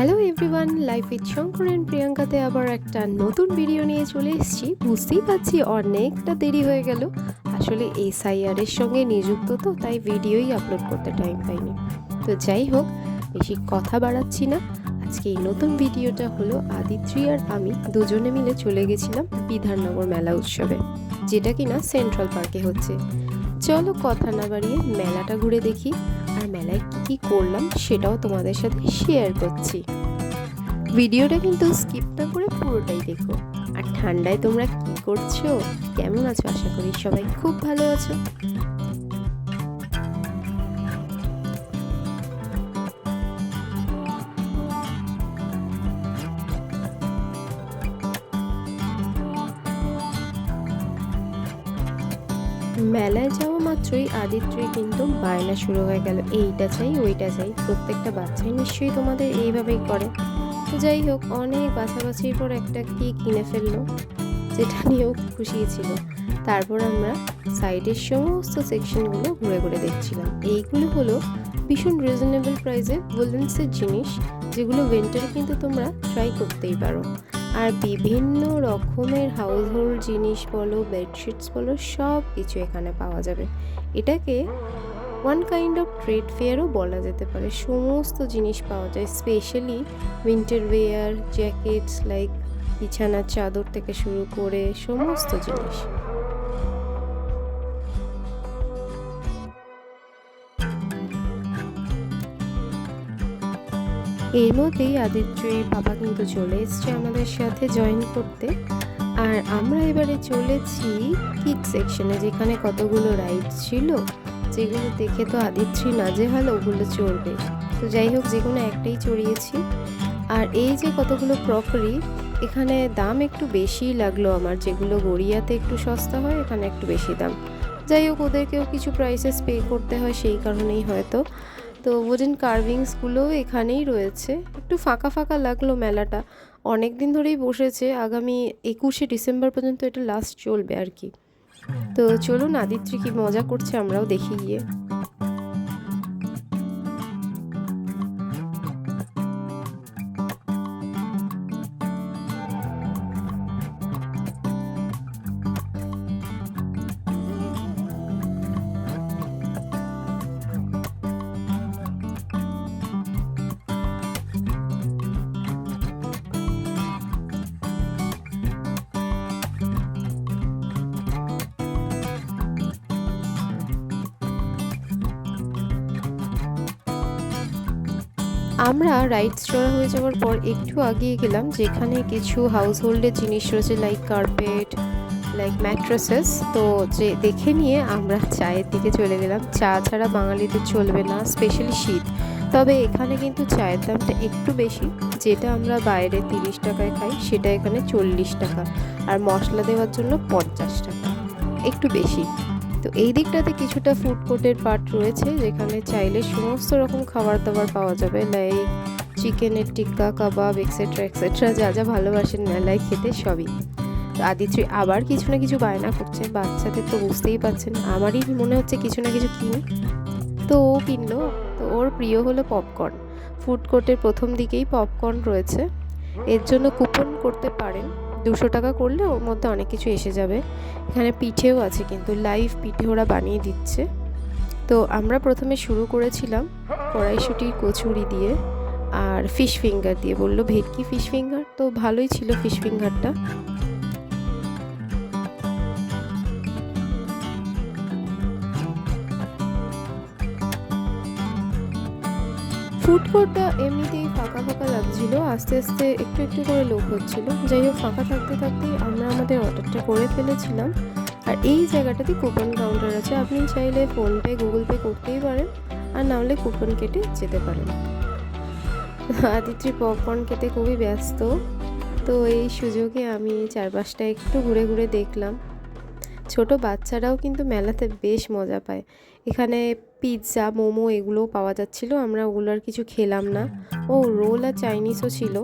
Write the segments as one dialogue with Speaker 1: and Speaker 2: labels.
Speaker 1: Hello everyone, life with Shankar and প্রিয়াঙ্কাতে আবার একটা নতুন ভিডিও নিয়ে চলে এসেছি। বুঝতেই পারছি অনেকটা দেরি হয়ে গেল, আসলে এসআইআরের সঙ্গে নিযুক্ত তো, তাই ভিডিওই আপলোড করতে টাইম পাইনি। তো যাই হোক, বেশি কথা বাড়াচ্ছি না। আজকে এই নতুন ভিডিওটা হলো আদিত্রি আর আমি দুজনে মিলে চলে গেছিলাম বিধাননগর মেলা উৎসবে, যেটা কিনা সেন্ট্রাল পার্কে হচ্ছে। চলো কথা না বাড়িয়ে মেলাটা ঘুরে দেখি, আর মেলায় কী করলাম সেটাও তোমাদের সাথে শেয়ার করছি। ভিডিওটা কিন্তু স্কিপ না করে পুরোটাই দেখো। আর ঠান্ডায় তোমরা কি করছো, কেমন আছো? আশা করি সবাই খুব ভালো আছো। মেলায় যাওয়া মাত্রই আদিত্রি কিন্তু বায়না শুরু হয়ে গেল, এইটা চাই ওইটা চাই। প্রত্যেকটা বাচ্চাই নিশ্চয়ই তোমাদের এইভাবেই করে। তো যাই হোক, অনেক বাছাবাছির পর একটা কি কিনে ফেললো, যেটা নিয়েও খুশি ছিল। তারপর আমরা সাইডের সমস্ত সেকশনগুলো ঘুরে ঘুরে দেখছিলাম। এইগুলো হলো ভীষণ রিজনেবল প্রাইসে উইলেন্সের জিনিস, যেগুলো উইন্টারে কিন্তু তোমরা ট্রাই করতেই পারো। আর বিভিন্ন রকমের হাউস হোল্ড জিনিস বলো, বেডশিটস বলো, সব কিছু এখানে পাওয়া যাবে। এটাকে ওয়ান কাইন্ড অফ ট্রেড ফেয়ারও বলা যেতে পারে। সমস্ত জিনিস পাওয়া যায়, specially winter wear, jackets, like বিছানার চাদর থেকে শুরু করে সমস্ত জিনিস। এর মধ্যেই আদিত্রির বাবা কিন্তু চলে এসছে আমাদের সাথে জয়েন করতে। আর আমরা এবারে চলেছি কিড সেকশনে, যেখানে কতগুলো রাইডস ছিল, যেগুলো দেখে তো আদিত্রি নাজেহাল, ওগুলো চড়বে। তো যাই হোক, যে কোনো একটাই চড়িয়েছি। আর এই যে কতগুলো ক্রকারি, এখানে দাম একটু বেশিই লাগলো আমার। যেগুলো গড়িয়াতে একটু সস্তা হয়, এখানে একটু বেশি দাম। যাই হোক, ওদেরকেও কিছু প্রাইসেস পে করতে হয়, সেই কারণেই হয়তো। তো উডেন কার্ভিংসগুলোও এখানেই রয়েছে। একটু ফাঁকা ফাঁকা লাগলো মেলাটা, অনেক দিন ধরেই বসেছে। আগামী 21শে ডিসেম্বর পর্যন্ত এটা লাস্ট চলবে আর কি। তো চলুন আদিত্রি কি মজা করছে আমরাও দেখি গিয়ে। আমরা রাইডস চড়া হয়ে যাওয়ার পর একটু আগিয়ে গেলাম, যেখানে কিছু হাউস হোল্ডের জিনিস রয়েছে, লাইক কার্পেট, লাইক ম্যাট্রেসেস। তো যে দেখে নিয়ে আমরা চায়ের দিকে চলে গেলাম। চা ছাড়া বাঙালিদের চলবে না, স্পেশালি শীত। তবে এখানে কিন্তু চায়ের দামটা একটু বেশি। যেটা আমরা বাইরে 30 টাকায় খাই, সেটা এখানে 40 টাকা। আর মশলা দেওয়ার জন্য 50 টাকা, একটু বেশি। তো এই দিকটাতে কিছুটা ফুড কোর্টের পার্ট রয়েছে, যেখানে চাইলে সমস্ত রকম খাবার দাবার পাওয়া যাবে, লাইক চিকেনের টিক্কা, কাবাব, এক্সেট্রা এক্সেট্রা, যা যা ভালোবাসেন মেলায় খেতে সবই। তো আদিত্রি আবার কিছু না কিছু বায়না করছে। বাচ্চাদের তো বুঝতেই পারছেন, আমারই মনে হচ্ছে কিছু না কিছু কিনি। তো ও কিনলো। তো ওর প্রিয় হলো পপকর্ন। ফুড কোর্টের প্রথম দিকেই পপকর্ন রয়েছে, এর জন্য কুপন করতে পারেন। 200 টাকা করলে ওর মধ্যে অনেক কিছু এসে যাবে। এখানে পিঠেও আছে, কিন্তু লাইভ পিঠে ওরা বানিয়ে দিচ্ছে। তো আমরা প্রথমে শুরু করেছিলাম কড়াইশুঁটির কচুরি দিয়ে আর ফিশ ফিঙ্গার দিয়ে। বললো ভেটকি ফিশ ফিঙ্গার, তো ভালোই ছিল ফিশ ফিঙ্গারটা। ফুড কোর্টটা এমনিতেই ফাঁকা ফাঁকা লাগছিল, আস্তে আস্তে একটু একটু করে লোক হচ্ছিল। যাই হোক, ফাঁকা থাকতে থাকতেই আমরা আমাদের অর্ডারটা করে ফেলেছিলাম। আর এই জায়গাটাতে কুপন কাউন্টার আছে, আপনি চাইলে ফোনপে, গুগল পে করতেই পারেন, আর না হলে কুপন কেটে যেতে পারেন। আদিত্রি পপকর্ন খেতে খুবই ব্যস্ত। তো এই সুযোগে আমি চারপাশটা একটু ঘুরে ঘুরে দেখলাম। ছোট বাচ্চারাও কিন্তু মেলাতে বেশ মজা পায়। এখানে পিৎজা, মোমো এগুলোও পাওয়া যাচ্ছিলো, আমরা ওগুলো আর কিছু খেলাম না। ও রোল আর চাইনিজও ছিল,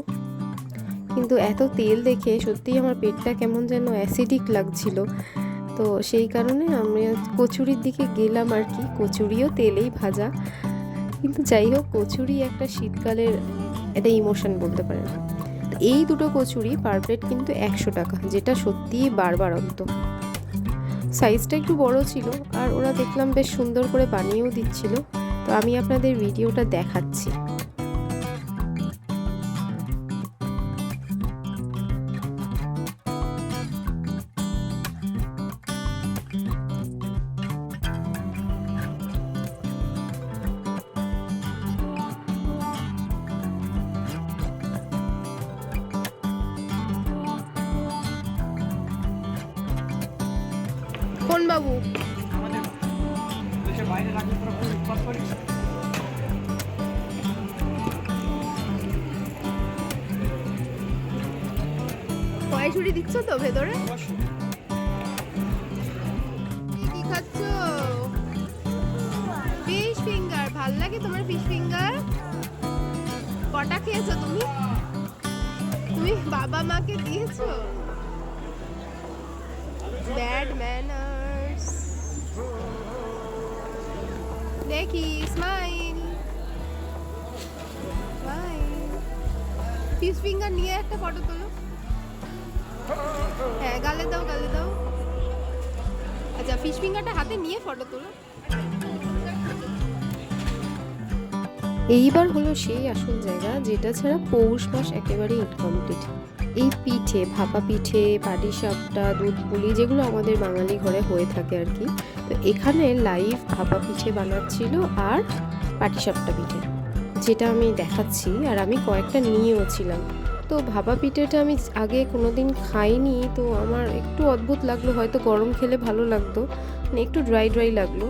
Speaker 1: কিন্তু এত তেল দেখে সত্যিই আমার পেটটা কেমন যেন অ্যাসিডিক লাগছিল। তো সেই কারণে আমি কচুরির দিকে গেলাম আর কি। কচুরিও তেলেই ভাজা, কিন্তু যাই হোক, কচুরি একটা শীতকালের এটা ইমোশন বলতে পারেন। তো এই দুটো কচুরি পার প্লেট কিন্তু 100 টাকা, যেটা সত্যিই বাড়বাড়ন্ত। সাইজটা একটু বড় ছিল, আর ওরা দেখলাম বেশ সুন্দর করে বানিয়েও দিচ্ছিল। তো আমি আপনাদের ভিডিওটা দেখাচ্ছি। কোন বাবু? কড়াইশুঁটি দিচ্ছ তো ভেতরে? কি খাচ্ছ? Fish finger. ভাল লাগে তোমার ফিশ ফিঙ্গার? কটা খেয়েছো তুমি? তুমি বাবা মাকে দিয়েছো? Bad manners. দেখি স্মাইল স্মাইল। ফিশ ফিঙ্গার নিয়ে একটা ফটো তোলো। হ্যাঁ, গালে দাও গালে দাও। আচ্ছা, ফিশ ফিঙ্গারটা হাতে নিয়ে ফটো তোলো। এইবার হলো সেই আসল জায়গা, যেটা ছাড়া পৌষ মাস একেবারে ইনকমপ্লিট। এই পিঠে, ভাপা পিঠে, পাটিসাপটা, দুধ পুলি, যেগুলো আমাদের বাঙালি ঘরে হয়ে থাকে আর কি। তো এখানে লাইভ ভাপা পিঠে বানাচ্ছিল আর পাটিসাপটা পিঠে, যেটা আমি দেখাচ্ছি। আর আমি কয়েকটা নিয়েও ছিলাম। তো ভাপা পিঠেটা আমি আগে কোনোদিন খাইনি, তো আমার একটু অদ্ভুত লাগলো। হয়তো গরম খেলে ভালো লাগতো, মানে একটু ড্রাই ড্রাই লাগলো।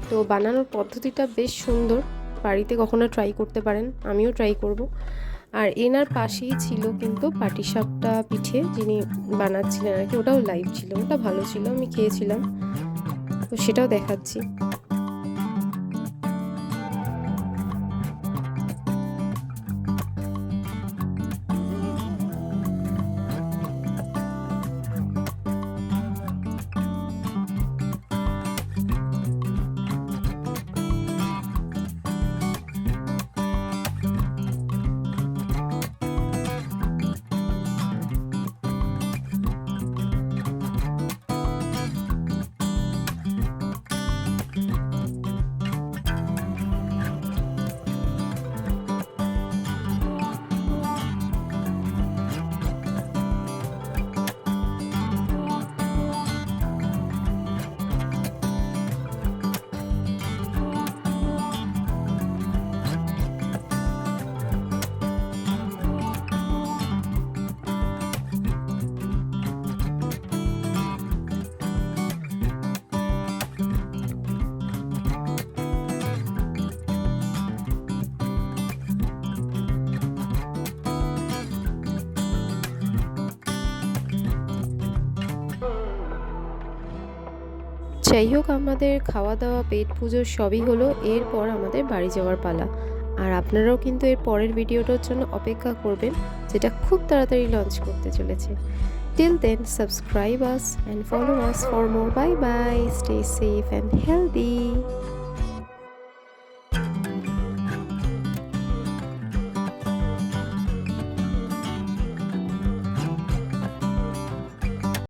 Speaker 1: তো বানানোর পদ্ধতিটা বেশ সুন্দর, বাড়িতে কখনো ট্রাই করতে পারেন, আমিও ট্রাই করব। আর এনার পাশেই ছিল কিন্তু পাটিসাপটা পিঠে, যিনি বানাচ্ছিলেন আর কি, ওটাও লাইভ ছিল, ওটা ভালো ছিল, আমি খেয়েছিলাম। তো সেটাও দেখাচ্ছি। যাই হোক, আমাদের খাওয়া দাওয়া, পেট পুজোর সবই হলো। এরপর আমাদের বাড়ি যাওয়ার পালা। আর আপনারাও কিন্তু এর পরের ভিডিওটার জন্য অপেক্ষা করবেন, যেটা খুব তাড়াতাড়ি লঞ্চ করতে চলেছে। Till then, subscribe us and follow us for more. Bye bye, stay safe and healthy.